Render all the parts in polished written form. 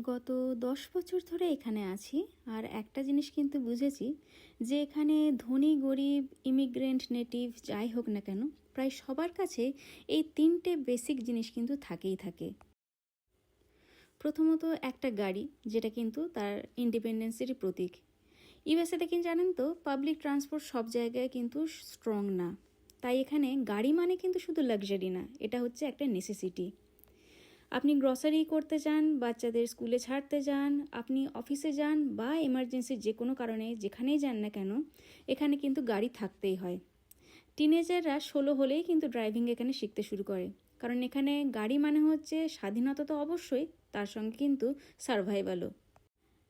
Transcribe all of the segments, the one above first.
গত 10 বছর ধরে এখানে আছি। আর একটা জিনিস কিন্তু বুঝেছি যে এখানে ধনী গরিব ইমিগ্রেন্ট নেটিভ যাই হোক না কেন, প্রায় সবার কাছে এই তিনটে বেসিক জিনিস কিন্তু থাকেই থাকে। প্রথমত একটা গাড়ি, যেটা কিন্তু তার ইন্ডিপেন্ডেন্সেরই প্রতীক। ইউএসএতে কিন্তু জানেন তো, পাবলিক ট্রান্সপোর্ট সব জায়গায় কিন্তু স্ট্রং না। তাই এখানে গাড়ি মানে কিন্তু শুধু লাক্সারি না, এটা হচ্ছে একটা নেসেসিটি। আপনি গ্রসারি করতে যান, বাচ্চাদের স্কুলে ছাড়তে যান, আপনি অফিসে যান বা এমার্জেন্সি যে কোনো কারণে যেখানেই যান না কেন, এখানে কিন্তু গাড়ি থাকতেই হয়। টিনেজাররা 16 হলেই কিন্তু ড্রাইভিং এখানে শিখতে শুরু করে, কারণ এখানে গাড়ি মানে হচ্ছে স্বাধীনতা তো অবশ্যই, তার সঙ্গে কিন্তু সার্ভাইভালও।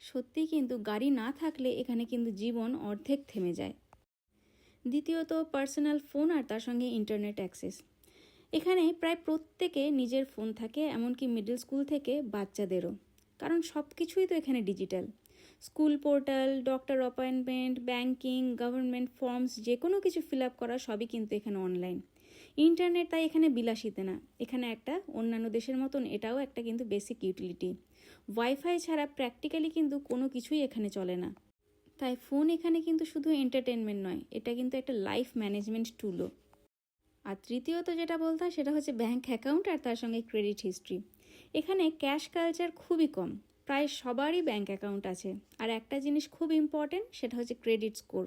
সত্যিই কিন্তু গাড়ি না থাকলে এখানে কিন্তু জীবন অর্ধেক থেমে যায়। দ্বিতীয়ত পার্সোনাল ফোন আর তার সঙ্গে ইন্টারনেট অ্যাক্সেস। এখানে প্রায় প্রত্যেকে নিজের ফোন থাকে, এমনকি মিডল স্কুল থেকে বাচ্চাদেরও, কারণ সব কিছুই তো এখানে digital. School portal, doctor appointment, banking, government forms, যে কোনো কিছু ফিল আপ করা সবই কিন্তু এখানে অনলাইন। ইন্টারনেট তাই এখানে বিলাসিতে না, এখানে একটা অন্যান্য দেশের মতন এটাও একটা কিন্তু বেসিক ইউটিলিটি। ওয়াইফাই ছাড়া প্র্যাকটিক্যালি কিন্তু কোনো কিছুই এখানে চলে না। তাই ফোন এখানে কিন্তু শুধু এন্টারটেনমেন্ট নয়, এটা কিন্তু একটা লাইফ ম্যানেজমেন্ট টুলও। আর তৃতীয়ত যেটা বলতে হয় সেটা হচ্ছে ব্যাঙ্ক অ্যাকাউন্ট আর তার সঙ্গে ক্রেডিট হিস্ট্রি। এখানে ক্যাশ কালচার খুবই কম, প্রায় সবারই ব্যাঙ্ক অ্যাকাউন্ট আছে। আর একটা জিনিস খুব ইম্পর্টেন্ট, সেটা হচ্ছে ক্রেডিট স্কোর।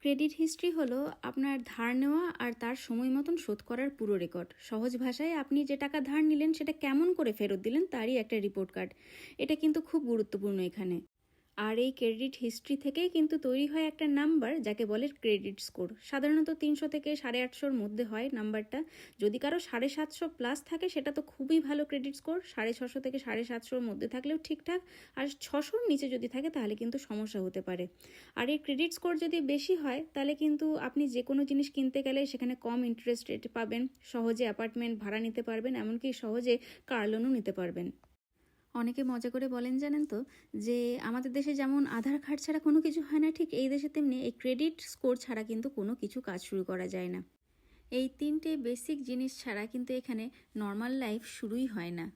ক্রেডিট হিস্ট্রি হলো আপনার ধার নেওয়া আর তার সময় মতন শোধ করার পুরো রেকর্ড। সহজ ভাষায় আপনি যে টাকা ধার নিলেন সেটা কেমন করে ফেরত দিলেন তারই একটা রিপোর্ট কার্ড। এটা কিন্তু খুব গুরুত্বপূর্ণ এখানে। আর এই ক্রেডিট হিস্ট্রি থেকেই কিন্তু তৈরি হয় একটা নাম্বার, যাকে বলে ক্রেডিট স্কোর। সাধারণত 300 থেকে 850-র মধ্যে হয় নাম্বারটা। যদি কারো 750 প্লাস থাকে সেটা তো খুবই ভালো ক্রেডিট স্কোর, 650 থেকে 750-র মধ্যে থাকলেও ঠিকঠাক। আর 600-র নিচে যদি থাকে তাহলে কিন্তু সমস্যা হতে পারে। আর এই ক্রেডিট স্কোর যদি বেশি হয় তাহলে কিন্তু আপনি যে কোনো জিনিস কিনতে গেলে সেখানে কম ইন্টারেস্ট রেট পাবেন, সহজে অ্যাপার্টমেন্ট ভাড়া নিতে পারবেন, এমনকি সহজে কার লোনও নিতে পারবেন। অনেকে মজা করে বলেন জানেন তো, যে আমাদের দেশে যেমন আধার কার্ড ছাড়া কোনো কিছু হয় না, ঠিক এই দেশে তেমনি এই ক্রেডিট স্কোর ছাড়া কিন্তু কোনো কিছু কাজ শুরু করা যায় না। এই তিনটে বেসিক জিনিস ছাড়া কিন্তু এখানে নর্মাল লাইফ শুরুই হয় না।